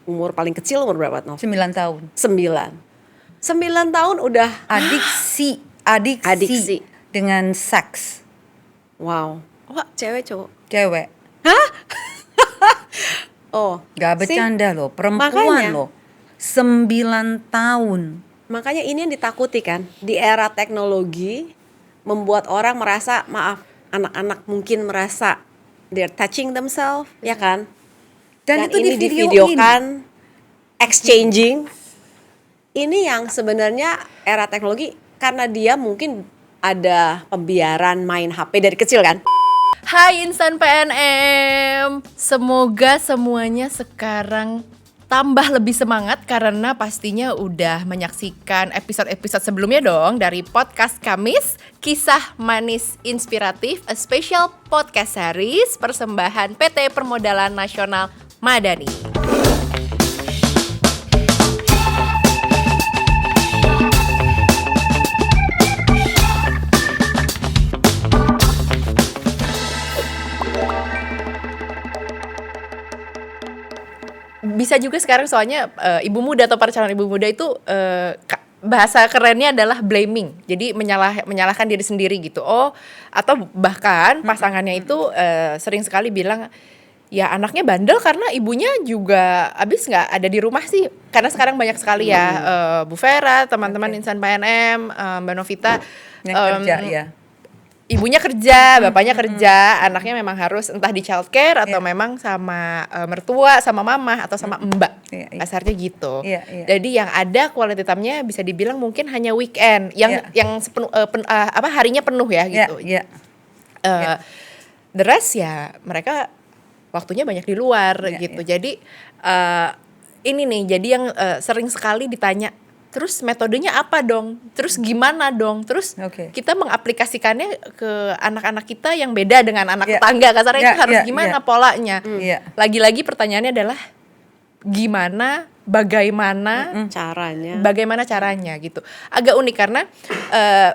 umur paling kecil umur berapa Nov? 9 tahun. 9 tahun udah Adiksi Adiksi. dengan seks. wow. Wah, cewek cowok. Cewek. Oh, Gak see? bercanda loh, perempuan Makanya. loh. 9 tahun. Makanya ini yang ditakuti kan. Di era teknologi membuat orang merasa, maaf, anak-anak mungkin merasa they're touching themselves, ya kan? Dan itu ini divideoin. divideokan, exchanging. Ini yang sebenarnya era teknologi karena dia mungkin ada pembiaran main HP dari kecil kan. Hai Insan PNM, semoga semuanya sekarang tambah lebih semangat karena pastinya udah menyaksikan episode-episode sebelumnya dong dari podcast Kamis, Kisah Manis Inspiratif, a special podcast series persembahan PT Permodalan Nasional Madani. Bisa juga sekarang soalnya ibu muda atau para calon ibu muda itu bahasa kerennya adalah blaming. Jadi menyalahkan diri sendiri gitu. Oh, atau bahkan pasangannya itu sering sekali bilang ya anaknya bandel karena ibunya juga abis nggak ada di rumah sih. Karena sekarang banyak sekali ya Bu Vera, teman-teman Insan PNM, Mbak Novita Yang kerja ya. ibunya kerja, bapaknya kerja, anaknya memang harus entah di childcare atau memang sama mertua, sama mama atau sama mbak, kasarnya gitu. Jadi yang ada quality time-nya bisa dibilang mungkin hanya weekend, yang harinya penuh ya gitu. The rest ya mereka waktunya banyak di luar gitu. Jadi ini nih, jadi yang sering sekali ditanya. Terus metodenya apa dong? Terus gimana dong? Terus kita mengaplikasikannya ke anak-anak kita yang beda dengan anak tetangga. Kasarnya itu harus gimana polanya? Lagi-lagi pertanyaannya adalah gimana, bagaimana caranya gitu. Agak unik karena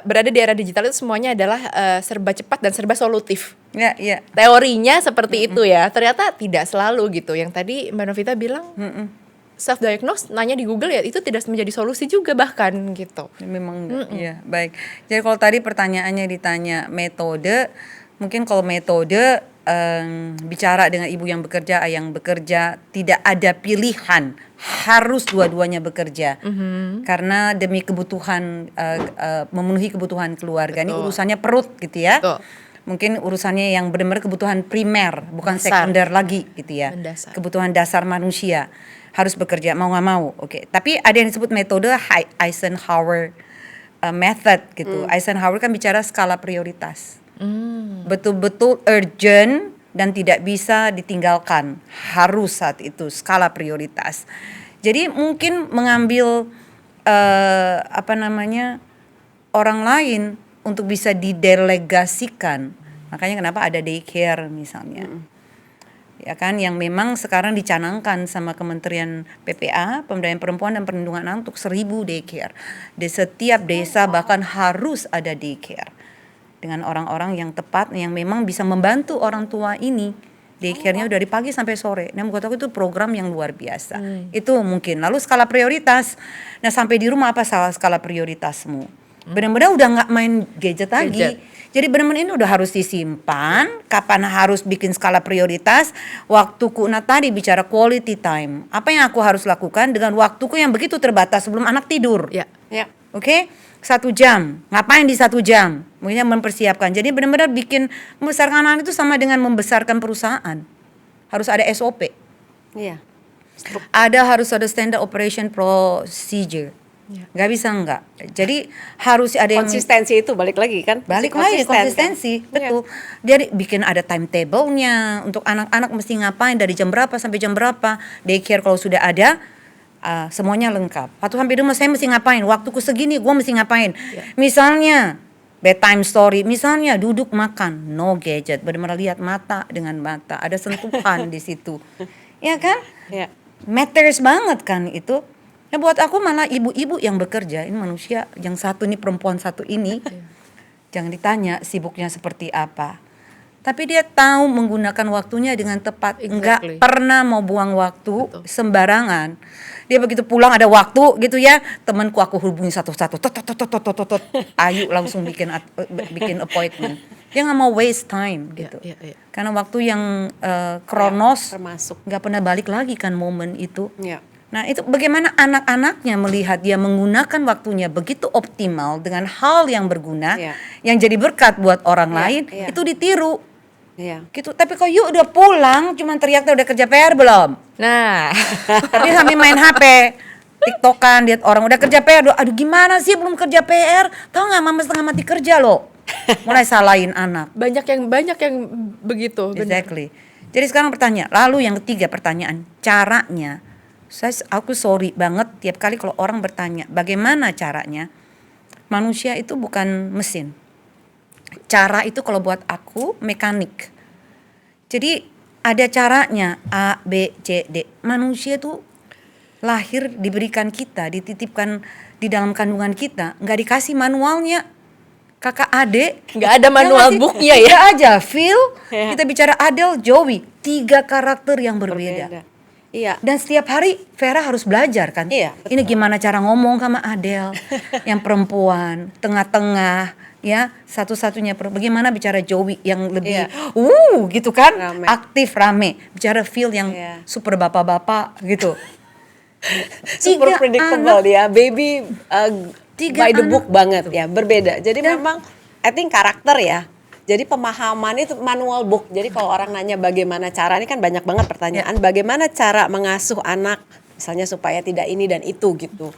berada di era digital itu semuanya adalah serba cepat dan serba solutif. Teorinya seperti itu ya. Ternyata tidak selalu gitu. Yang tadi Mbak Novita bilang self-diagnose, nanya di Google ya itu tidak menjadi solusi juga bahkan gitu. Memang ya, baik. Jadi kalau tadi pertanyaannya ditanya metode, mungkin kalau metode bicara dengan ibu yang bekerja, ayah yang bekerja, tidak ada pilihan, harus dua-duanya bekerja. Karena demi kebutuhan, memenuhi kebutuhan keluarga. Ini urusannya perut gitu ya. Mungkin urusannya yang benar-benar kebutuhan primer, bukan sekunder lagi gitu ya. Mendasar. Kebutuhan dasar manusia. Harus bekerja mau nggak mau, Tapi ada yang disebut metode Eisenhower method gitu. Eisenhower kan bicara skala prioritas, betul-betul urgent dan tidak bisa ditinggalkan, harus saat itu skala prioritas. Jadi mungkin mengambil orang lain untuk bisa didelegasikan. Makanya kenapa ada daycare misalnya. Ya kan, yang memang sekarang dicanangkan sama Kementerian PPA, Pemberdayaan Perempuan dan Perlindungan Anak untuk 1.000 daycare. Di setiap desa bahkan harus ada daycare. Dengan orang-orang yang tepat, yang memang bisa membantu orang tua ini. Daycare-nya dari pagi sampai sore. Nah, menurut aku itu program yang luar biasa. Itu mungkin. Lalu skala prioritas. Nah, sampai di rumah apa salah skala prioritasmu? Benar-benar udah nggak main gadget lagi. Jadi benar-benar ini udah harus disimpan. Kapan harus bikin skala prioritas? Waktuku, nah tadi bicara quality time. Apa yang aku harus lakukan dengan waktuku yang begitu terbatas sebelum anak tidur? Oke? 1 jam. Ngapain di 1 jam? Mungkin mempersiapkan. Jadi benar-benar bikin membesarkan anak itu sama dengan membesarkan perusahaan. Harus ada SOP. Harus ada standard operation procedure. Nggak bisa enggak. Jadi harus ada yang konsistensi itu balik lagi kan? Konsistensi, betul. Jadi bikin ada timetable-nya untuk anak-anak mesti ngapain dari jam berapa sampai jam berapa. Daycare kalau sudah ada semuanya lengkap. Waktu sampai rumah saya mesti ngapain? Waktuku segini, gue mesti ngapain? Misalnya bedtime story, misalnya duduk makan, no gadget, benar-benar lihat mata dengan mata, ada sentuhan di situ, ya kan? Matters banget kan itu. Nah buat aku malah ibu-ibu yang bekerja, ini manusia yang satu ini perempuan satu ini, jangan ditanya sibuknya seperti apa. tapi dia tahu menggunakan waktunya dengan tepat, enggak Exactly. pernah mau buang waktu sembarangan. Dia begitu pulang ada waktu gitu ya, temanku aku hubungi satu-satu, tot tot tot tot tot tot, tot. Ayo langsung bikin appointment. Dia nggak mau waste time gitu, Iya. karena waktu yang kronos termasuk. nggak pernah balik lagi kan momen itu. Ya. Nah itu bagaimana anak-anaknya melihat dia menggunakan waktunya begitu optimal dengan hal yang berguna, Iya. yang jadi berkat buat orang Iya, lain, iya. itu ditiru Iya. gitu. Tapi kok yuk udah pulang, cuman teriak udah kerja PR belum? Nah, Dia sambil main HP, TikTokan, lihat orang udah kerja PR, aduh gimana sih belum kerja PR? Tahu nggak mama setengah mati kerja loh. Mulai salahin anak. banyak yang begitu. benar. Exactly. Jadi sekarang lalu yang ketiga pertanyaan, caranya. Aku sorry banget tiap kali kalau orang bertanya bagaimana caranya. Manusia itu bukan mesin. Cara itu kalau buat aku mekanik. Jadi ada caranya A, B, C, D. Manusia itu lahir diberikan kita, dititipkan di dalam kandungan kita, nggak dikasih manualnya. Kakak adik Nggak ada manual booknya ya. Nggak aja Phil, Ya. kita bicara Adele, Joey, 3 karakter yang berbeda. Iya. Dan setiap hari Vera harus belajar kan. Iya, betul. Ini gimana cara ngomong sama Adele yang perempuan, tengah-tengah, ya satu-satunya bagaimana bicara Joey yang lebih Iya. gitu kan, Rame. aktif rame. Bicara Phil yang Iya. super bapak-bapak gitu. Super 3 predictable anak. dia, baby 3 by the anak. book banget ya, berbeda. Jadi Dan- memang I think karakter ya. Jadi pemahaman itu manual book. Jadi kalau orang nanya bagaimana cara, ini kan banyak banget pertanyaan. Bagaimana cara mengasuh anak, misalnya supaya tidak ini dan itu gitu.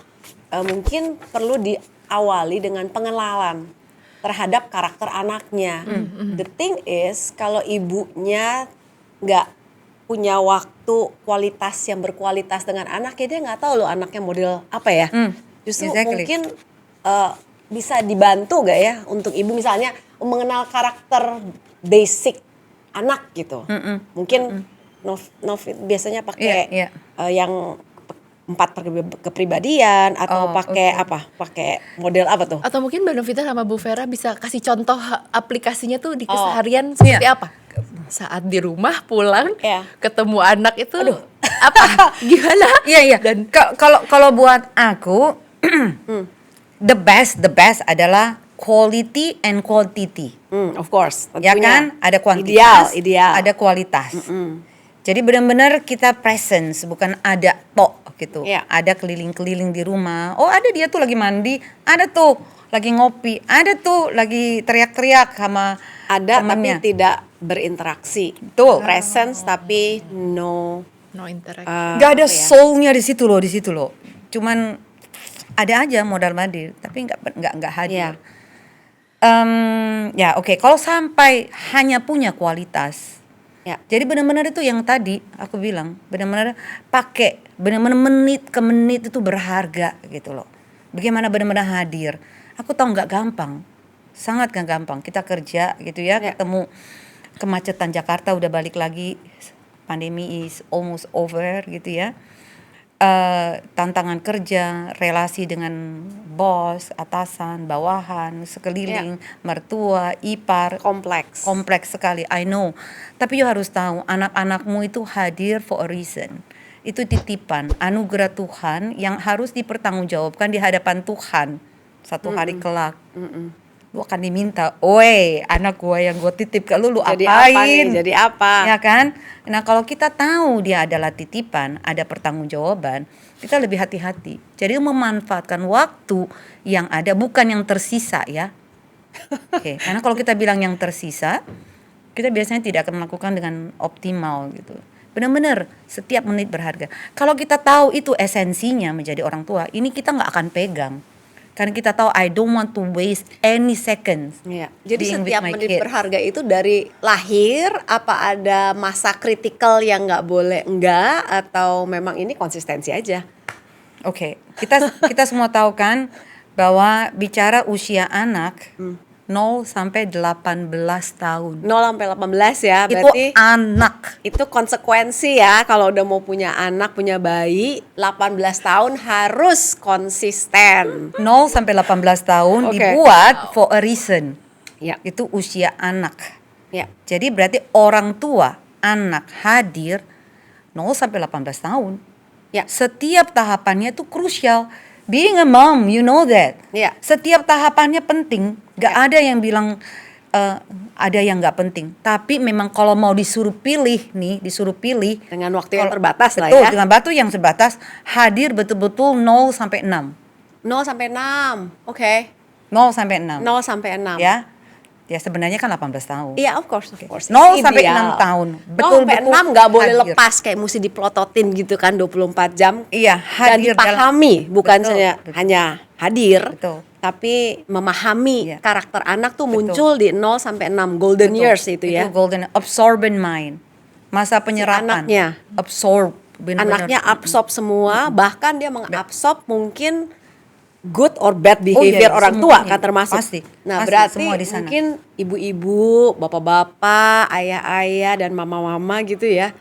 Mungkin perlu diawali dengan pengenalan terhadap karakter anaknya. The thing is, kalau ibunya nggak punya waktu kualitas yang berkualitas dengan anaknya, dia nggak tahu loh anaknya model apa ya. Justru exactly. mungkin bisa dibantu gak ya untuk ibu misalnya mengenal karakter basic anak gitu. Mungkin Novit biasanya pakai Iya, yang 4 kepribadian atau pakai apa? Pakai model apa tuh? Atau mungkin Mbak Novita sama Bu Vera bisa kasih contoh aplikasinya tuh di Oh. keseharian seperti Iya. apa? Saat di rumah pulang Iya. ketemu anak itu apa? Gimana? Iya. Dan Kalau buat aku the best adalah quality and quantity. Of course. Ya tentunya. kan? Ada kuantitas, Ideal. ada kualitas. Jadi benar-benar kita presence, bukan ada tok gitu. Iya. Ada keliling-keliling di rumah. Oh, ada dia tuh lagi mandi, ada tuh lagi ngopi, ada tuh lagi teriak-teriak sama Ada temennya. tapi tidak berinteraksi. Betul. Presence tapi no no interaction. Gak ada apa ya? soulnya di situ loh. Cuman ada aja modal hadir, tapi nggak hadir. Iya. Ya oke. Kalau sampai hanya punya kualitas, Ya. jadi benar-benar itu yang tadi aku bilang, benar-benar pakai, benar-benar menit ke menit itu berharga gitu loh. Bagaimana benar-benar hadir. Aku tahu nggak gampang, sangat nggak gampang. Kita kerja gitu ya, Ya. ketemu kemacetan Jakarta udah balik lagi, pandemi is almost over gitu ya. Tantangan kerja, relasi dengan bos, atasan, bawahan, sekeliling, mertua, ipar, kompleks sekali, I know. Tapi you harus tahu, anak-anakmu itu hadir for a reason. Itu titipan, anugerah Tuhan yang harus dipertanggungjawabkan di hadapan Tuhan. Satu hari kelak, lu akan diminta, "Oi, anak gue yang gue titip ke lu Jadi apain?" apa nih? Jadi apa? Ya kan? Nah, kalau kita tahu dia adalah titipan, ada pertanggungjawaban, kita lebih hati-hati. Jadi memanfaatkan waktu yang ada, bukan yang tersisa ya. Oke, karena kalau kita bilang yang tersisa, kita biasanya tidak akan melakukan dengan optimal gitu. Benar-benar setiap menit berharga. Kalau kita tahu itu esensinya menjadi orang tua, ini kita nggak akan pegang. Karena kita tahu I don't want to waste any seconds. Iya. Jadi being with setiap my menit kids. berharga itu dari lahir, apa ada masa kritikal yang nggak boleh enggak, atau memang ini konsistensi aja? Oke, kita semua tahu kan bahwa bicara usia anak 0 sampai 18 tahun. 0 sampai 18 ya, Itu berarti anak. itu konsekuensi ya kalau udah mau punya anak, punya bayi, 18 tahun harus konsisten. 0 sampai 18 tahun Oke. dibuat for a reason. Ya. Itu usia anak. Ya. Jadi berarti orang tua anak hadir 0 sampai 18 tahun. Ya. Setiap tahapannya itu krusial. Being a mom, you know that. Ya. Setiap tahapannya penting. Gak ada yang bilang ada yang gak penting. Tapi memang kalau mau disuruh pilih Dengan waktu yang terbatas lah betul, ya. dengan waktu yang terbatas, hadir betul-betul 0 sampai 6. 0 sampai 6. Oke. 0 sampai 6. 0 sampai 6. Ya. Ya sebenarnya kan 18 tahun. Iya, of course. 0 Itu sampai ideal. 6 tahun. 0 sampai 6 nggak boleh hadir. lepas, kayak mesti diplototin gitu kan 24 jam. Iya, Dan hadir dipahami, bukan Betul, saja betul. hanya hadir, Betul. tapi memahami Iya. karakter anak tuh Betul. muncul di 0 sampai 6 golden Betul. years itu ya. golden absorbent mind. Masa penyerapan. anaknya. Absorb. benar-benar. Anaknya absorb semua, bahkan dia mengabsorb mungkin good or bad iya, behavior orang tua semuanya. kan termasuk. Pasti, Nah, pasti, berarti semua di sana. mungkin ibu-ibu, bapak-bapak, ayah-ayah dan mama-mama gitu ya.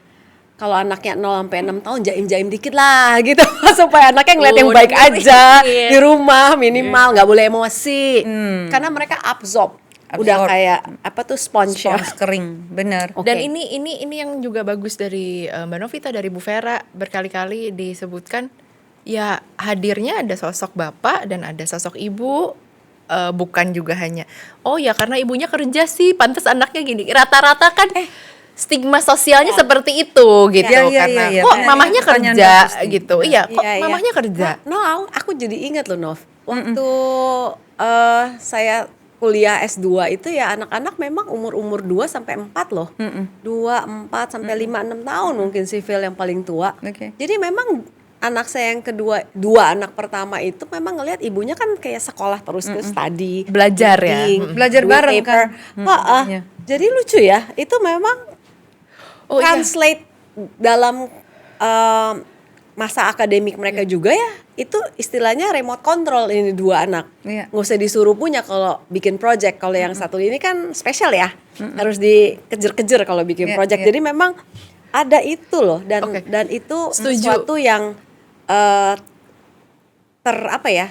Kalau anaknya 0 sampai 6 tahun jaim-jaim dikit lah gitu supaya anaknya ngeliat yang baik dengerin. aja di rumah minimal, nggak boleh emosi. Karena mereka absorb. Udah Absorb. kayak apa tuh sponge ya. Sponge kering, benar. Oke. Dan ini yang juga bagus dari Mbak Novita, dari Bu Vera, berkali-kali disebutkan ya hadirnya ada sosok bapak dan ada sosok ibu, bukan juga hanya oh ya karena ibunya kerja sih pantas anaknya gini. Rata-rata kan stigma sosialnya seperti itu gitu, Iya, iya, karena iya, kok iya. mamahnya Pertanyaan kerja bagus nih. gitu. Iya, kok Iya, iya. mamahnya kerja. Nah, aku jadi ingat loh Nov. Waktu saya kuliah S2 itu ya anak-anak memang umur-umur 2 sampai 4 loh. 2, 4 sampai 5, 6 tahun mungkin sivil yang paling tua. Oke. Jadi memang anak saya yang kedua, dua anak pertama itu memang ngelihat ibunya kan kayak sekolah terus ke study, Belajar ya. reading, Belajar doing bareng paper. kan. Iya. Jadi lucu ya. Itu memang Oh iya. translate dalam masa akademik mereka juga ya, itu istilahnya remote control ini dua anak. Iya. Nggak usah disuruh punya kalau bikin project. Kalau yang satu ini kan spesial ya, harus dikejar-kejar kalau bikin Iya, project. iya. Jadi memang ada itu loh, dan Oke. dan itu Setuju. sesuatu yang apa ya?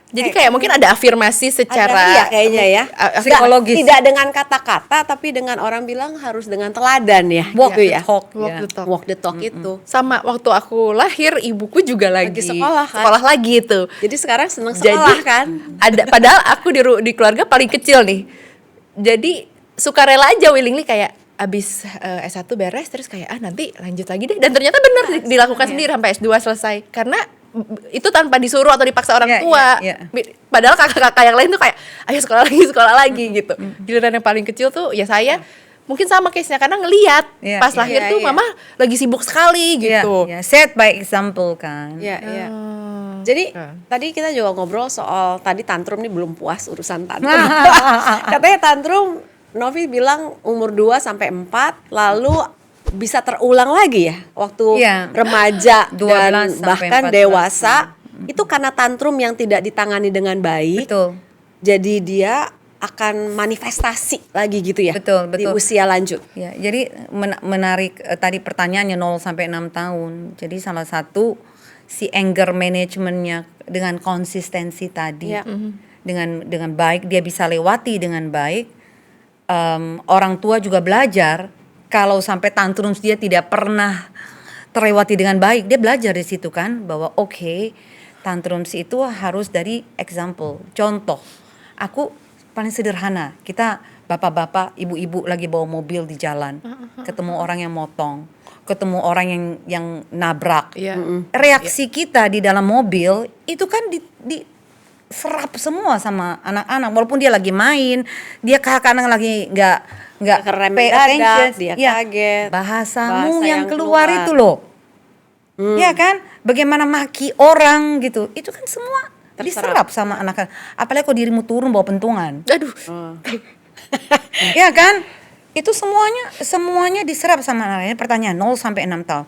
Jadi kayak mungkin ada afirmasi secara Iya kayaknya ya. psikologis. Tidak dengan kata-kata, tapi dengan orang bilang harus dengan teladan ya. Walk gitu the ya. talk. Walk ya. the talk. Walk the talk itu. Sama waktu aku lahir ibuku juga lagi sekolah kan? sekolah lagi itu. Jadi sekarang seneng Jadi sekolah kan. ada padahal aku di keluarga paling kecil nih. Jadi sukarela aja willingly kayak abis S1 beres terus kayak nanti lanjut lagi deh, dan ternyata bener dilakukan sendiri sampai S2 selesai karena itu tanpa disuruh atau dipaksa orang Iya, tua. iya, Padahal kakak-kakak yang lain tuh kayak ayo sekolah lagi gitu. Giliran yang paling kecil tuh ya saya mungkin sama case-nya karena ngelihat Iya, pas iya, lahir tuh iya. mama lagi sibuk sekali gitu. Ya, set by example kan. Iya, iya. Oh. Jadi Oke. tadi kita juga ngobrol soal tadi tantrum nih, belum puas urusan tantrum. Katanya tantrum Novi bilang umur 2 sampai 4 lalu bisa terulang lagi ya waktu Iya. remaja 12 dan sampai bahkan 14. dewasa. Itu karena tantrum yang tidak ditangani dengan baik. Betul. Jadi dia akan manifestasi lagi gitu ya. Betul, Di betul. usia lanjut. Ya, jadi menarik tadi pertanyaannya 0 sampai 6 tahun. Jadi salah satu si anger managementnya dengan konsistensi tadi. Ya. Dengan baik dia bisa lewati dengan baik. Orang tua juga belajar kalau sampai tantrums dia tidak pernah terlewati dengan baik, dia belajar di situ kan bahwa oke, tantrums itu harus dari example, contoh. Aku paling sederhana, kita bapak-bapak, ibu-ibu lagi bawa mobil di jalan, ketemu orang yang motong, ketemu orang yang nabrak. Iya. Reaksi kita di dalam mobil itu kan serap semua sama anak-anak, walaupun dia lagi main, dia kadang lagi nggak Kerem pay mendadak, attention, dia ya, kaget. bahasamu Bahasa yang yang keluar keluar. itu loh, ya kan, bagaimana maki orang gitu, itu kan semua diserap sama anak-anak, apalagi kalau dirimu turun bawa pentungan, Aduh. ya kan, itu semuanya diserap sama anak-anak. Pertanyaan 0 sampai 6 tahun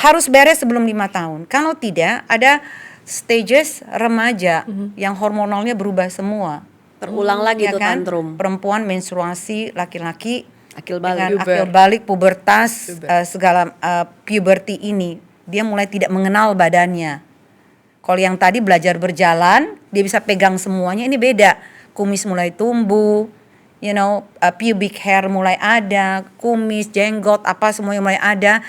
harus beres sebelum 5 tahun, kalau tidak ada stages remaja yang hormonalnya berubah semua. Terulang lagi Ya tuh kan? tantrum. Perempuan menstruasi, laki-laki Akil dengan balik. akil balik, pubertas, segala puberty ini, dia mulai tidak mengenal badannya. Kalau yang tadi belajar berjalan, dia bisa pegang semuanya, ini beda. Kumis mulai tumbuh, pubic hair mulai ada, kumis, jenggot, apa semuanya mulai ada,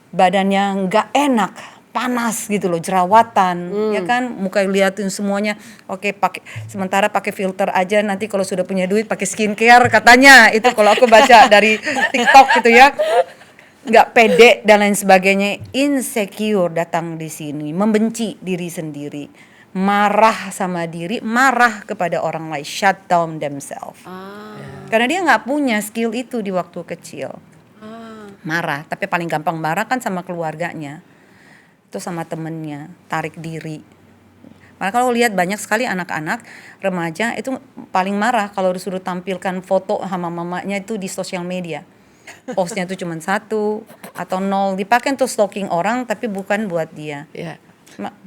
badannya nggak enak, panas gitu loh, jerawatan, ya kan, muka liatin semuanya, oke sementara pakai filter aja, nanti kalau sudah punya duit pakai skincare katanya, itu kalau aku baca dari TikTok gitu ya, nggak pede dan lain sebagainya, insecure datang di sini, membenci diri sendiri, marah sama diri, marah kepada orang lain, shut down themselves, karena dia nggak punya skill itu di waktu kecil. Marah, tapi paling gampang marah kan sama keluarganya, itu sama temennya, tarik diri. Malah kalau lihat banyak sekali anak-anak remaja itu paling marah kalau disuruh tampilkan foto sama mamanya itu di sosial media. Postnya itu cuma 1 atau 0, dipakai untuk stalking orang tapi bukan buat dia. Iya.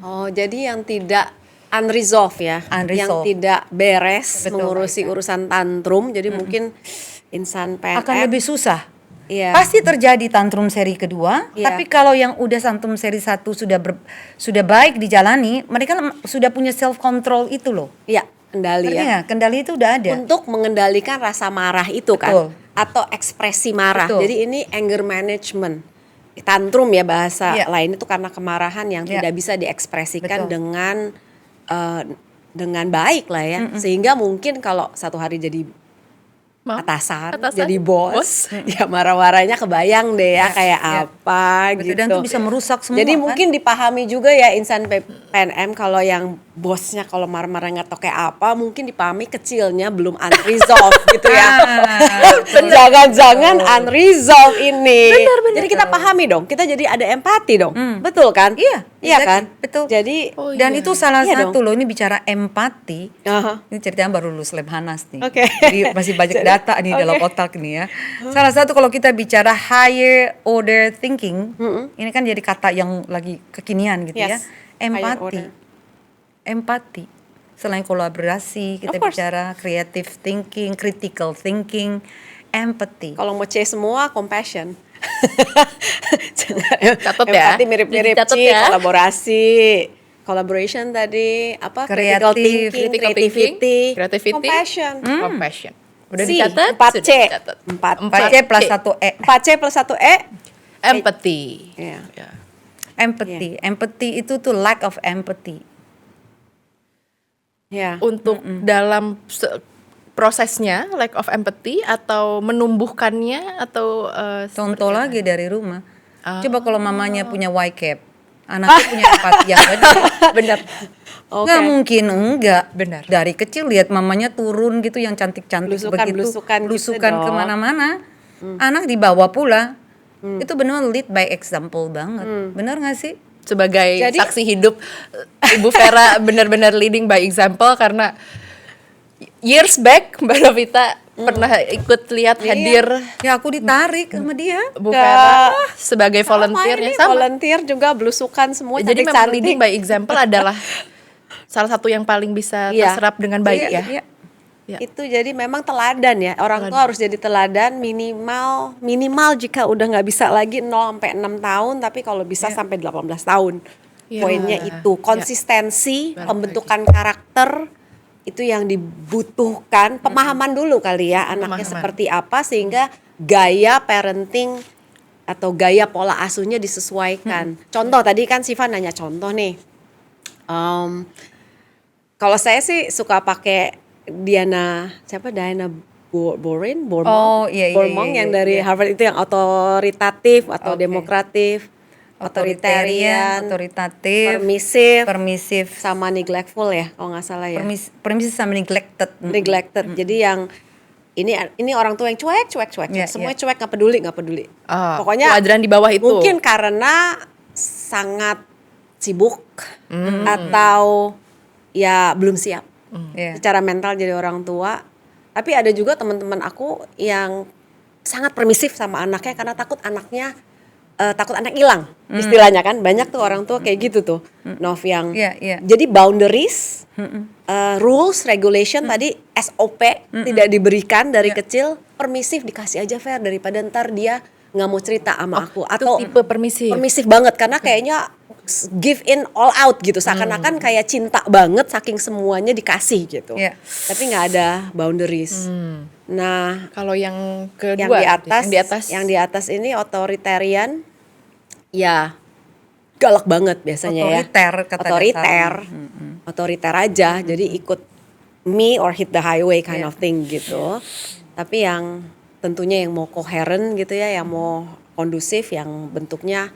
Oh, jadi yang tidak unresolved ya, yang Unresolved. tidak beres Betul. mengurusi urusan tantrum, jadi mungkin insan PNM Akan lebih susah. Iya. Pasti terjadi tantrum seri kedua, Iya. tapi kalau yang udah tantrum seri 1 sudah baik dijalani, mereka sudah punya self control itu loh. Iya, kendali Ngerti ya. nggak? Kendali itu udah ada. Untuk mengendalikan rasa marah itu kan, Betul. atau ekspresi marah. Betul. Jadi ini anger management. Tantrum ya bahasa Iya. lain itu karena kemarahan yang Iya. tidak bisa diekspresikan Betul. dengan baik lah ya. Sehingga mungkin kalau satu hari jadi atasan, jadi bos, ya marah-marahnya kebayang deh ya kayak apa Betul, gitu. dan itu bisa merusak semua. Jadi kan? mungkin dipahami juga ya insan PNM kalau yang bosnya kalau marah-marah nggak tahu kayak apa, mungkin dipahami kecilnya belum unresolved gitu ya. Jangan-jangan unresolved ini. Jadi kita pahami dong, kita jadi ada empati dong, betul kan? Iya, iya exactly, kan? betul. Jadi Dan itu salah Iya satu loh, ini bicara empati. Aha. Ini ceritanya baru lulus Lemhanas nih. Oke. Jadi masih banyak data nih dalam otak nih ya. Salah satu kalau kita bicara higher order thinking, ini kan jadi kata yang lagi kekinian gitu ya. Yes, higher order. Empati. Selain kolaborasi, kita Of course. bicara creative thinking, critical thinking, empathy. Kalau mau C semua, compassion. Catat ya. Empati mirip-mirip Dicatat C, ya. kolaborasi. Collaboration tadi apa? Critical Kreatif. thinking, Critical thinking, creativity, compassion. compassion. Udah C, dicatat? 4C. Sudah dicatat. 4C plus 1E. 4C plus 1E. Empathy. Iya. Ya. Empathy. Empathy itu tuh lack of empathy. Ya. Untuk dalam prosesnya lack of empathy atau menumbuhkannya atau Contoh lagi dari rumah. Ah. Coba kalau mamanya punya Y cap, anaknya punya empati yang benar. Oke. Nggak mungkin enggak. Benar. Dari kecil lihat mamanya turun gitu yang cantik-cantik begitu, Blusukan gitu dong. kemana-mana. Anak dibawa pula. Itu benar lead by example banget. Benar nggak sih? sebagai Jadi- saksi hidup Ibu Vera benar-benar leading by example karena years back Mbak Novita pernah ikut lihat hadir Ya aku ditarik sama dia. Bu Nggak. Vera sebagai volunteer Sama ya ini, sama. volunteer juga belusukan semua Jadi memang cantik-cantik. leading by example adalah salah satu yang paling bisa Iya. terserap dengan baik Iya, ya. iya. Ya. Itu jadi memang teladan ya. Orang tua harus jadi teladan minimal jika udah nggak bisa lagi 0 sampai 6 tahun tapi kalau bisa sampai 18 tahun. Iya. Poinnya itu konsistensi, Balik pembentukan karakter itu yang dibutuhkan, pemahaman dulu kali ya anaknya Pemahaman. seperti apa sehingga gaya parenting atau gaya pola asuhnya disesuaikan. Contoh tadi kan Siva nanya contoh nih. Kalau saya sih suka pakai Diana Bormong, Oh, iya, iya, Bormong iya, yang iya, dari iya. Harvard itu yang otoritatif atau Oke. demokratif, Otoritarian, otoritatif, permisif, permisif, sama neglectful ya kalau nggak salah ya. permisif sama neglected. Neglected. Jadi yang ini orang tua yang cuek, Iya, semua iya. cuek nggak peduli. Ah, Pokoknya kuadran di bawah itu. mungkin karena sangat sibuk atau ya belum siap Iya. secara mental jadi orang tua. Tapi ada juga teman-teman aku yang sangat permisif sama anaknya karena takut anaknya takut anak hilang istilahnya kan banyak tuh orang tua kayak gitu tuh Nov yang Iya, iya. jadi boundaries rules regulation tadi SOP tidak diberikan dari kecil permisif dikasih aja fair daripada ntar dia nggak mau cerita sama aku atau tipe permisif. permisif banget karena kayaknya give in all out gitu, seakan-akan kayak cinta banget saking semuanya dikasih gitu. Iya. Tapi nggak ada boundaries. Nah, Kalau yang yang kedua, di atas, yang di atas ini otoritarian, ya galak banget biasanya Otoriter, ya. kata Otoriter, dasarnya. otoriter aja. Jadi ikut me or hit the highway kind of thing gitu. Tapi yang tentunya yang mau koheren gitu ya, yang mau kondusif, yang bentuknya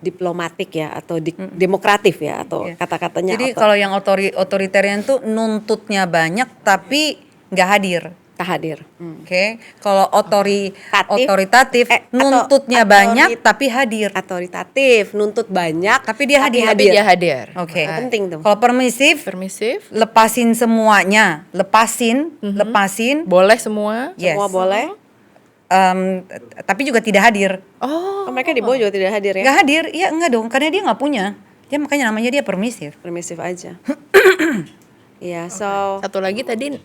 diplomatik ya, atau demokratif ya, atau Iya. kata-katanya Jadi kalau yang otoritarian tuh nuntutnya banyak tapi nggak hadir. tak hadir. Oke, kalau otoritatif atau nuntutnya banyak tapi hadir. Otoritatif, nuntut banyak, Tapi dia hadir. tapi dia hadir. Oke. Itu penting tuh. Kalau permisif, Permisif, lepasin semuanya, lepasin. boleh semua. Yes. Semua boleh. Tapi juga tidak hadir. Oh, Oh, mereka di bawah juga tidak hadir ya. Nggak hadir, iya enggak dong, karena dia nggak punya. Dia makanya namanya dia permisif. Permisif aja. Iya, so satu lagi tadi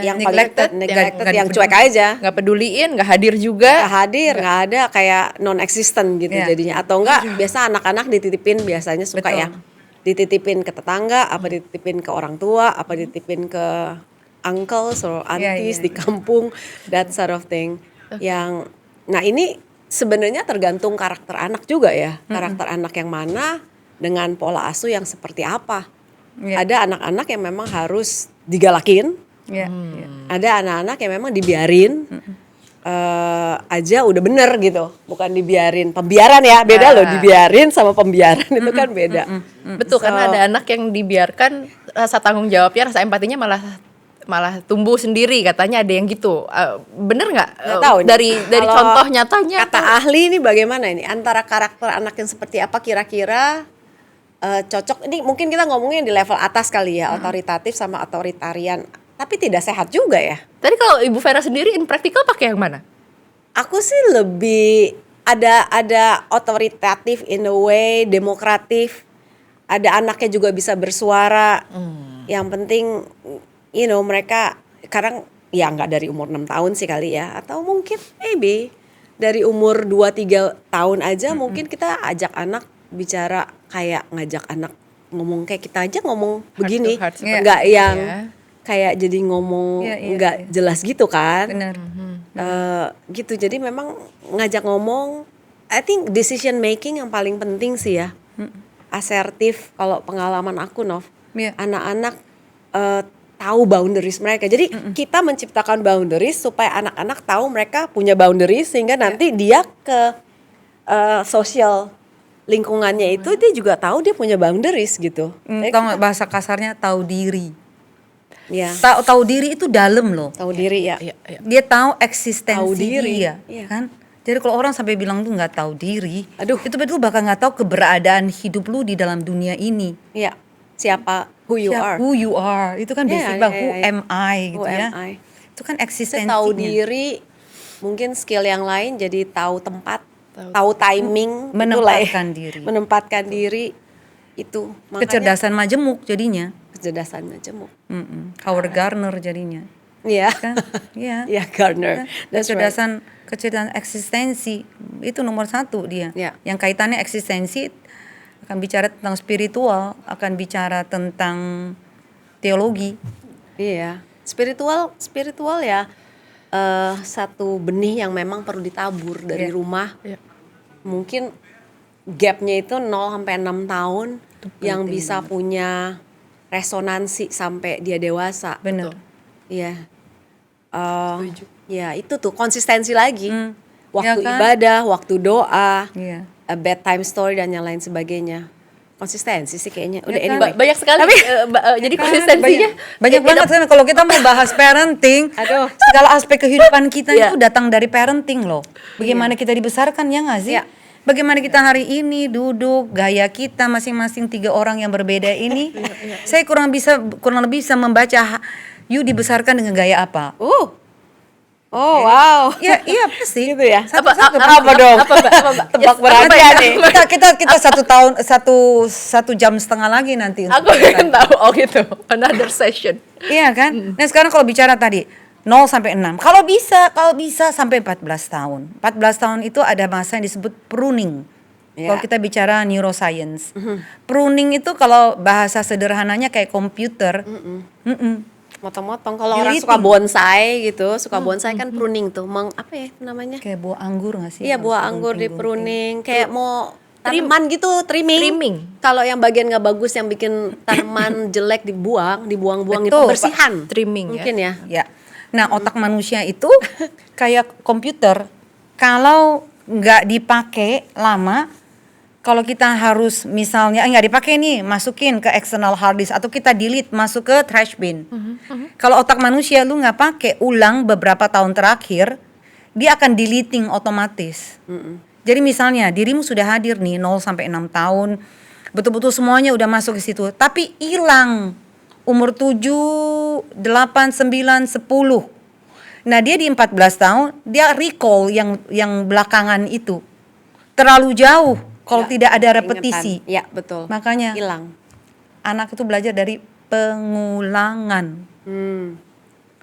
yang neglected, neglected nggak yang dipeduli. cuek aja. nggak peduliin, nggak hadir juga. Nggak hadir, nggak ada, kayak non existent gitu Iya. jadinya. Atau enggak, biasa anak-anak dititipin, biasanya suka Betul. ya. Dititipin ke tetangga, apa dititipin ke orang tua, apa dititipin ke uncles or aunties Iya. di kampung, that sort of thing. Yang nah ini sebenarnya tergantung karakter anak juga ya. Karakter anak yang mana dengan pola asuh yang seperti apa. Iya. Ada anak-anak yang memang harus digalakin, Iya. Iya. ada anak-anak yang memang dibiarin aja udah bener gitu, bukan dibiarin. Pembiaran ya, beda loh, dibiarin sama pembiaran itu kan beda. Betul, karena ada anak yang dibiarkan rasa tanggung jawabnya, rasa empatinya malah tumbuh sendiri, katanya ada yang gitu. Bener nggak? Nggak tahu nih. Dari Kalau contoh nyatanya. Kata ahli ini bagaimana ini antara karakter anak yang seperti apa kira-kira cocok. Ini mungkin kita ngomongnya di level atas kali ya, otoritatif sama otoritarian. Tapi tidak sehat juga ya. Tadi kalau Ibu Vera sendiri in practical pakai yang mana? Aku sih lebih ada otoritatif in a way, demokratif. Ada anaknya juga bisa bersuara. Yang penting mereka kadang ya nggak dari umur 6 tahun sih kali ya, atau mungkin maybe dari umur 2-3 tahun aja mungkin kita ajak anak bicara, kayak ngajak anak ngomong kayak kita aja ngomong begini, to heart seperti nggak itu yang ya. kayak jadi ngomong Iya, iya, nggak jelas gitu kan. Benar. Gitu, jadi memang ngajak ngomong. I think decision making yang paling penting sih ya, asertif. Kalau pengalaman aku Nov, Iya. anak-anak tahu boundaries mereka. Jadi kita menciptakan boundaries supaya anak-anak tahu mereka punya boundaries, sehingga nanti dia ke sosial lingkungannya itu dia juga tahu dia punya boundaries gitu. Jadi Tahu nggak bahasa kasarnya tahu diri. ya, Tahu diri itu dalam loh. tahu diri ya. Iya, iya. Dia tahu eksistensi Tahu diri, dia, iya. kan? Jadi kalau orang sampai bilang tuh nggak tahu diri, Aduh. itu betul bakal nggak tahu keberadaan hidup lu di dalam dunia ini. Iya, siapa who you are. Who you are, itu kan Iya, basic banget. iya, Who iya. am I gitu Who ya. am I? Itu kan Saya eksistensinya. tahu diri, mungkin skill yang lain jadi tahu tempat, tahu timing, itulah ya. Menempatkan diri. Menempatkan diri itu. Makanya Kecerdasan majemuk jadinya. kecerdasan majemuk. Howard Gardner jadinya. Iya. Kan? Iya. Iya, Gardner. That's right. Kecerdasan eksistensi itu nomor 1 dia. Iya. Yang kaitannya eksistensi akan bicara tentang spiritual, akan bicara tentang teologi. Iya. Spiritual ya satu benih yang memang perlu ditabur dari Iya. rumah. Iya. Mungkin gapnya itu 0 sampai 6 tahun yang bisa punya resonansi sampai dia dewasa. Benar. Iya. Ya itu tuh konsistensi lagi. Waktu Ya kan? ibadah, waktu doa, Iya. a bedtime story dan yang lain sebagainya. Konsistensi sih kayaknya. Udah Ya kan? anyway. Banyak sekali. Jadi Kan, konsistensinya banyak banget kan kalau kita mau bahas parenting. Aduh. Segala aspek kehidupan kita Iya. itu datang dari parenting loh. Bagaimana kita dibesarkan ya nggak sih? Iya. Bagaimana kita hari ini duduk, gaya kita masing-masing 3 orang yang berbeda ini. Saya kurang lebih bisa membaca you dibesarkan dengan gaya apa. Oh wow. Iya, iya pasti. Gitu ya. Satu-satu. Apa dong? Apa, Mbak? Apa, Mbak? Tebak Yes, berapa apa ya ya? nih? Kita 1 jam setengah lagi nanti. Aku pengen tahu. Oh gitu. Another session. Iya kan? Nah sekarang kalau bicara tadi 0 sampai 6. Kalau bisa sampai 14 tahun. 14 tahun itu ada masa yang disebut pruning. Ya. Kalau kita bicara neuroscience, pruning itu kalau bahasa sederhananya kayak komputer, Motong-motong. Kalau orang Diliting. suka bonsai gitu, suka bonsai kan pruning tuh. Apa ya namanya? kayak buah anggur nggak sih? Iya, Harus buah anggur di digunting-gunting. pruning, kayak mau tanaman gitu, trimming. Trimming. Kalau yang bagian nggak bagus yang bikin tanaman jelek dibuang-buang Betul, pembersihan. Trimming, ya. Mungkin ya. Ya. Nah, otak manusia itu kayak komputer. Kalau nggak dipakai lama, kalau kita harus misalnya nggak dipakai nih, masukin ke external hard disk atau kita delete masuk ke trash bin. Kalau otak manusia lu nggak pakai ulang beberapa tahun terakhir, dia akan deleting otomatis. Jadi misalnya dirimu sudah hadir nih 0 sampai 6 tahun, betul-betul semuanya udah masuk ke situ, tapi hilang umur 7, 8, 9, 10. Nah, dia di 14 tahun dia recall yang belakangan itu. Terlalu jauh kalau Ya, tidak ada ingatan. repetisi. Iya, betul. Makanya hilang. anak itu belajar dari pengulangan,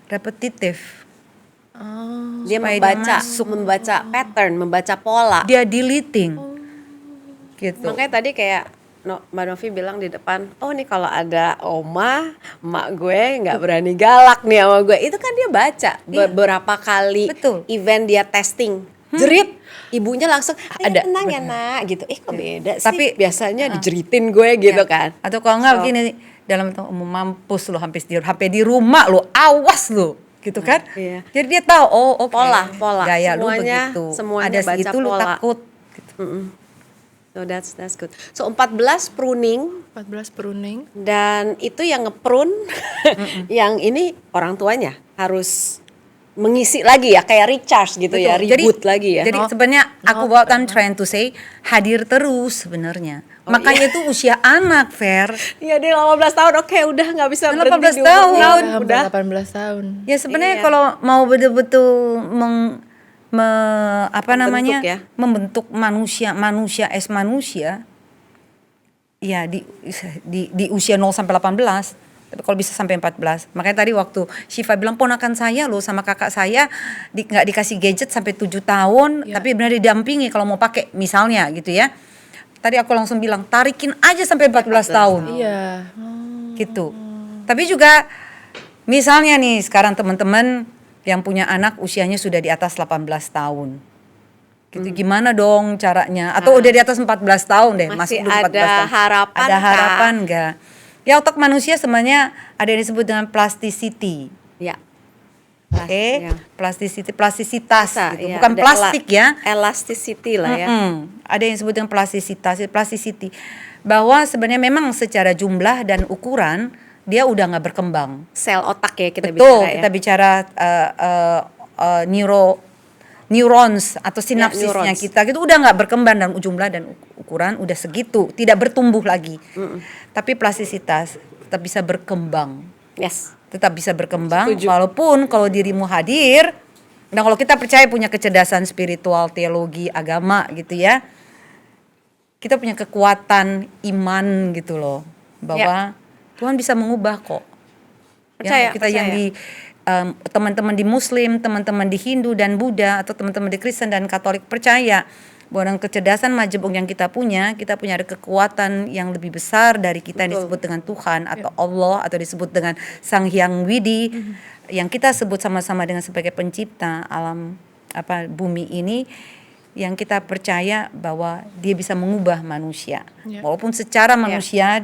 repetitif. Dia Supaya dia membaca pattern, membaca pola. Dia deleting. Gitu. Makanya tadi kayak Mbak Novi bilang di depan, oh nih kalau ada emak gue nggak berani galak nih sama gue. Itu kan dia baca beberapa kali Betul. event dia testing. Jerit, ibunya langsung, Ada. tenang ya nak, gitu. Kok beda sih? Tapi- biasanya dijeritin gue gitu kan. Atau kalau nggak So, begini, dalam mau mampus lo sampai di rumah lo, awas lo, gitu kan? Iya. Jadi dia tahu, oh oke, Pola. gaya lu Semuanya- begitu, semuanya ada baca segitu lu pola. takut. Gitu. So that's good. So 14 pruning 14 pruning. dan itu yang ngeprun, yang ini orang tuanya harus mengisi lagi ya, kayak recharge gitu ya, Betul. reboot lagi ya. Jadi sebenarnya what I'm trying to say, hadir terus sebenarnya. Makanya itu usia anak, Fer. Iya dia 18 tahun, oke udah nggak bisa Dia 18 berhenti di umur tahun. 6, Ya, udah. 18 tahun. Ya sebenarnya Iya. kalau mau betul-betul membentuk manusia as manusia, ya di usia 0 sampai 18, tapi kalau bisa sampai 14. Makanya tadi waktu Syifa bilang ponakan saya loh sama kakak saya nggak dikasih gadget sampai 7 tahun, tapi benar didampingi kalau mau pakai misalnya gitu ya. Tadi aku langsung bilang tarikin aja sampai 14 tahun. Iya. Gitu. Tapi juga misalnya nih sekarang teman-teman yang punya anak usianya sudah di atas 18 tahun. Gitu gimana dong caranya? Atau udah di atas 14 tahun deh, Masih masuk dulu 14 ada tahun. harapan Ada kah? harapan enggak? Ya otak manusia sebenarnya ada yang disebut dengan plasticity. Ya. Oke, Ya. plastisitas Bisa, gitu. ya, Bukan ada plastik ya. Elasticity lah ya. Ada yang disebut dengan plasticity. Bahwa sebenarnya memang secara jumlah dan ukuran dia udah nggak berkembang. Sel otak ya kita Betul, bicara ya. kita bicara neurons atau sinapsisnya neurons. kita gitu udah nggak berkembang dalam jumlah dan ukuran udah segitu, tidak bertumbuh lagi. Tapi plastisitas tetap bisa berkembang. Yes. Tetap bisa berkembang Setuju. walaupun kalau dirimu hadir. Nah, kalau kita percaya punya kecerdasan spiritual, teologi, agama gitu ya. Kita punya kekuatan iman gitu loh bahwa Tuhan bisa mengubah kok. Percaya, Kita yang percaya. di teman-teman di Muslim, teman-teman di Hindu dan Buddha atau teman-teman di Kristen dan Katolik percaya bahwa dengan kecerdasan majemuk yang kita punya ada kekuatan yang lebih besar dari kita yang disebut dengan Tuhan atau Allah atau disebut dengan Sang Hyang Widi yang kita sebut sama-sama dengan sebagai pencipta alam bumi ini, yang kita percaya bahwa dia bisa mengubah manusia. Walaupun secara manusia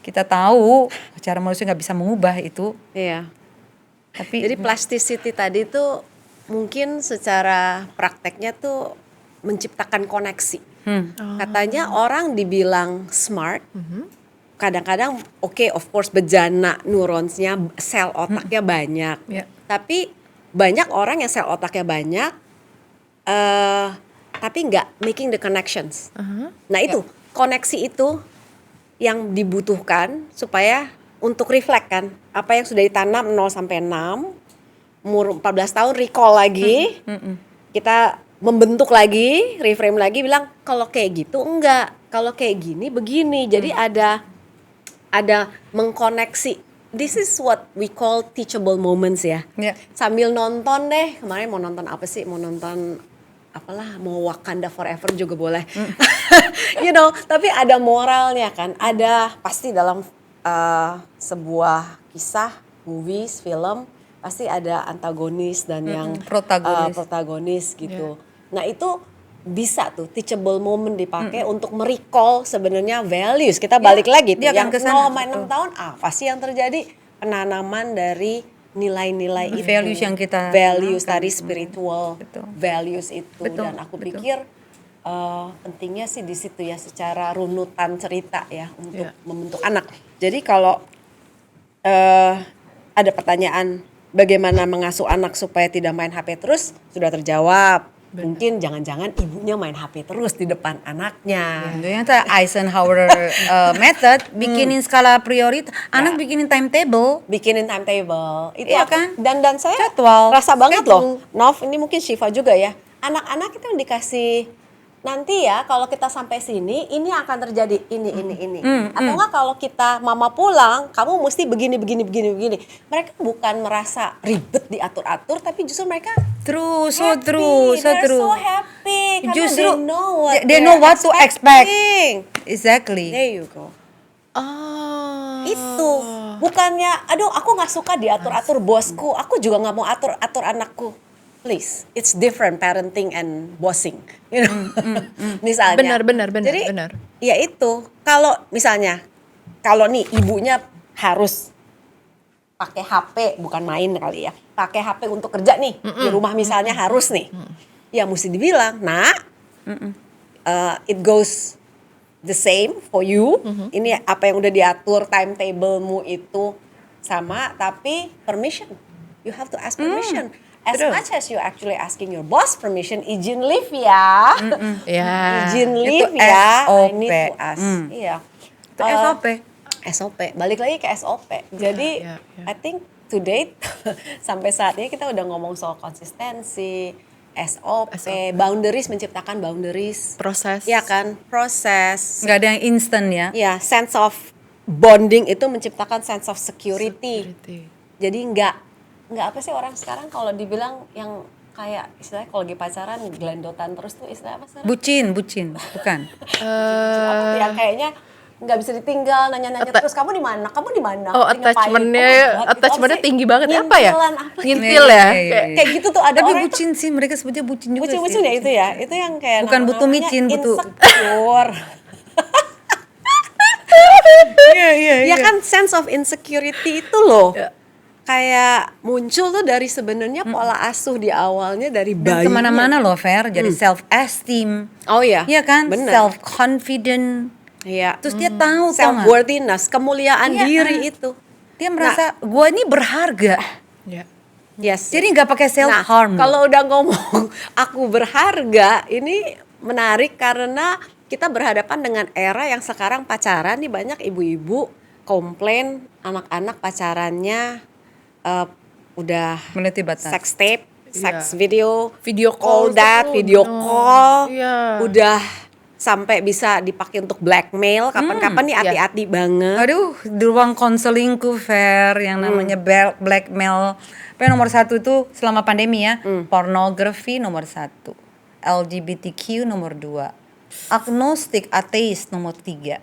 kita tahu secara manusia nggak bisa mengubah itu, Iya. tapi Jadi plasticity tadi tuh mungkin secara prakteknya tuh menciptakan koneksi. Katanya orang dibilang smart, kadang-kadang oke, of course bejana neuronsnya, sel otaknya banyak. Ya. Tapi banyak orang yang sel otaknya banyak, tapi nggak making the connections. Nah itu koneksi itu yang dibutuhkan supaya untuk reflect kan apa yang sudah ditanam 0 sampai 6, umur 14 tahun recall lagi, kita membentuk lagi, reframe lagi, bilang kalau kayak gitu enggak, kalau kayak gini begini. Jadi ada mengkoneksi. This is what we call teachable moments ya. Ya. Sambil nonton deh, kemarin mau nonton apa sih? Mau nonton apalah mau Wakanda forever juga boleh. You know, tapi ada moralnya kan. Ada pasti dalam sebuah kisah, movies, film pasti ada antagonis dan yang protagonis gitu. Nah, itu bisa tuh teachable moment dipakai untuk merecall sebenarnya values. Kita balik lagi tuh dia akan yang kesana, 0-6 tahun apa sih yang terjadi? Penanaman dari nilai-nilai itu. Values yang kita values tanamkan. tadi spiritual values itu. Dan aku pikir pentingnya sih di situ ya, secara runutan cerita ya untuk membentuk anak. Jadi kalau ada pertanyaan bagaimana mengasuh anak supaya tidak main HP terus, sudah terjawab. Mungkin jangan-jangan ibunya main HP terus di depan anaknya. Itu yang Eisenhower method, bikinin skala prioritas, anak bikinin timetable. Bikinin timetable. Itu Iya aku- kan? Dan saya Jadwal, rasa banget schedule. loh. Nov, ini mungkin Syifa juga ya. Anak-anak itu yang dikasih nanti ya kalau kita sampai sini ini akan terjadi ini. Atau enggak kalau kita mama pulang, kamu mesti begini. Mereka bukan merasa ribet diatur-atur, tapi justru mereka True, so happy. true, so They're true. so happy karena Justru they know what to expect. expecting. Exactly. There you go. Oh. Itu bukannya aduh aku nggak suka diatur-atur bosku, aku juga nggak mau atur anakku. Please, it's different parenting and bossing, you know. Misalnya Benar. jadi ya itu kalau misalnya kalau nih ibunya harus pakai HP, bukan main kali ya, pakai HP untuk kerja nih di rumah misalnya harus nih, ya mesti dibilang nak, it goes the same for you. Ini apa yang udah diatur timetablemu itu sama, tapi permission. You have to ask permission. As Betul. much as you actually asking your boss permission, izin leave ya. Ya. Izin Itu leave ya. I SOP. need to ask. Iya. Itu SOP. SOP. Balik lagi ke SOP. Jadi ya. I think to date sampai saat ini kita udah ngomong soal konsistensi, SOP, boundaries, menciptakan boundaries. Proses. Iya kan? Proses. Nggak ada yang instan ya. Ya, sense of bonding itu menciptakan sense of security. Jadi nggak apa sih orang sekarang kalau dibilang yang kayak istilahnya kalau lagi pacaran gelendotan terus tuh istilahnya apa sekarang? Bucin, bukan. Yang kayaknya nggak bisa ditinggal, nanya-nanya terus kamu di mana? Kamu di mana? Oh, Lagi ngapain? attachmentnya Oh my God, itu attachmentnya apa sih? tinggi banget. Apa ya? Ngintilan apa? Ngintil ya. Iya. Kayak gitu tuh ada Tapi orang bucin sih, mereka sebutnya bucin juga bucin-bucin sih. ya itu ya. Itu yang kayak Bukan butuh namanya micin, butuh- insecure. Iya. Ya kan sense of insecurity itu loh. Ya. Kayak muncul tuh dari sebenarnya pola asuh di awalnya dari Dan bayi. kemana-mana loh, Fer. Jadi self esteem. Oh iya. Iya kan? Bener. Self confident. Iya. Terus dia tahu tau Self nggak? worthiness, kemuliaan Iya, diri itu. Dia merasa gua ini berharga. Ya. Yes. Jadi nggak pakai self harm. Kalau udah ngomong aku berharga, ini menarik karena kita berhadapan dengan era yang sekarang pacaran nih banyak ibu-ibu komplain anak-anak pacarannya udah Melewati batas. sex tape, sex Iya. video call that, terus. video call, Iya. udah sampai bisa dipakai untuk blackmail. Kapan-kapan nih hati-hati banget. Aduh, di ruang konselingku, Fer, yang namanya blackmail. Apa yang nomor 1 itu selama pandemi ya, pornografi nomor 1, LGBTQ nomor 2, agnostik, ateis nomor 3.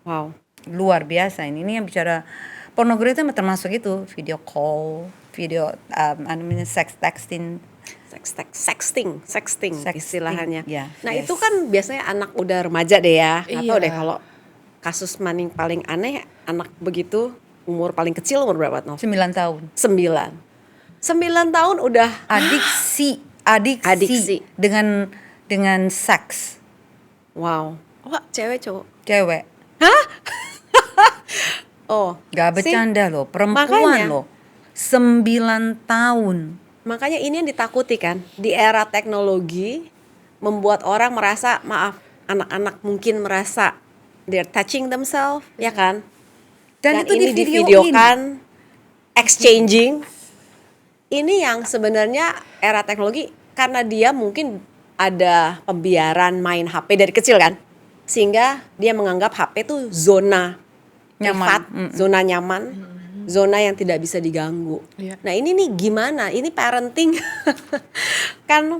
Wow. Luar biasa ini yang bicara pornografi itu termasuk itu video call, video namanya sex texting. Sexting istilahnya. ya, Nah yes. itu kan biasanya anak udah remaja deh ya. Nggak tahu Iya. deh kalau kasus paling aneh anak begitu umur paling kecil umur berapa Nov? 9 tahun. 9 tahun udah Adiksi Adiksi. dengan seks. wow. Wah cewek cowok. Cewek. Oh. Gak See? bercanda loh, perempuan Makanya. loh. 9 tahun. Makanya ini yang ditakuti kan di era teknologi membuat orang merasa anak-anak mungkin merasa they're touching themselves ya kan. Dan itu ini divideoin. divideokan, exchanging. Ini yang sebenarnya era teknologi karena dia mungkin ada pembiaran main HP dari kecil kan, sehingga dia menganggap HP itu zona privat, zona nyaman, zona yang tidak bisa diganggu. Iya. Nah ini nih gimana? Ini parenting kan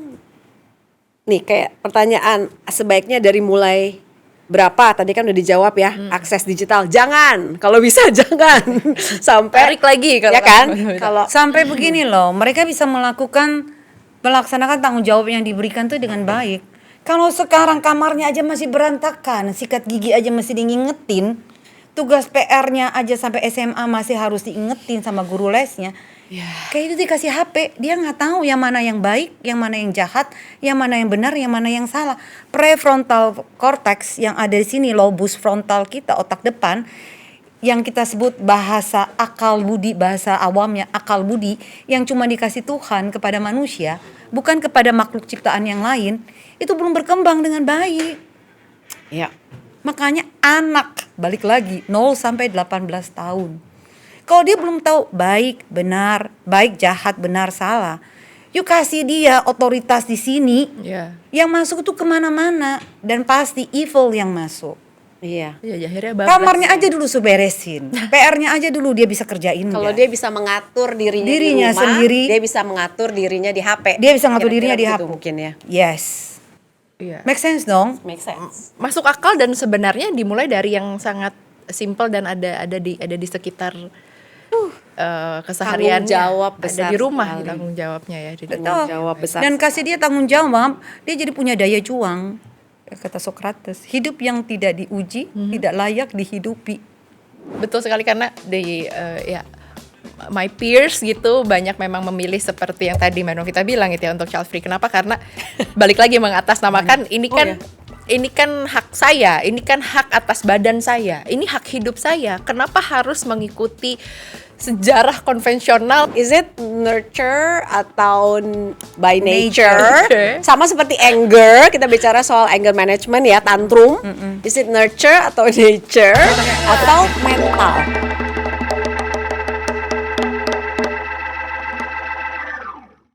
nih kayak pertanyaan sebaiknya dari mulai berapa? Tadi kan udah dijawab ya, akses digital. Jangan, kalau bisa jangan. Sampai Tarik lagi kalau ya kan? Kalau Sampai begini loh, mereka bisa melaksanakan tanggung jawab yang diberikan tuh dengan baik. Kalau sekarang kamarnya aja masih berantakan, sikat gigi aja masih diingetin, tugas PR-nya aja sampai SMA masih harus diingetin sama guru lesnya. Kayak itu dikasih HP, dia nggak tahu yang mana yang baik, yang mana yang jahat, yang mana yang benar, yang mana yang salah. Prefrontal cortex yang ada di sini, lobus frontal kita, otak depan, yang kita sebut bahasa akal budi, bahasa awamnya akal budi, yang cuma dikasih Tuhan kepada manusia, bukan kepada makhluk ciptaan yang lain, itu belum berkembang dengan baik. ya. Makanya anak, balik lagi, 0 sampai 18 tahun. Kalau dia belum tahu baik, benar, baik, jahat, benar, salah, yuk kasih dia otoritas di sini. Iya. Yang masuk itu kemana-mana, dan pasti evil yang masuk. Iya. Iya, akhirnya bablas. Kamarnya aja dulu beresin, PR-nya aja dulu dia bisa kerjain. Kalau nggak? dia bisa mengatur dirinya Dirinya di rumah, sendiri. dia bisa mengatur dirinya di HP. Dia bisa ngatur Kira-kira dirinya di begitu HP. mungkin ya. Yes, Iya. make sense dong. Make sense. Masuk akal dan sebenarnya dimulai dari yang sangat simple dan ada di sekitar kesehariannya. Tanggung jawab ada besar di rumah sekali. tanggung jawabnya ya. Jadi Betul. jawab besar Dan kasih dia tanggung jawab, dia jadi punya daya juang. Kata Socrates, hidup yang tidak diuji tidak layak dihidupi. betul sekali karena ya my peers gitu banyak memang memilih seperti yang tadi Mbak Novita bilang gitu ya untuk child free. Kenapa? Karena balik lagi mengatasnamakan ini kan ini kan hak saya, ini kan hak atas badan saya, ini hak hidup saya. Kenapa harus mengikuti sejarah konvensional? Is it nurture atau by nature? Nature. Sama seperti anger, kita bicara soal anger management ya, tantrum. Is it nurture atau nature atau mental?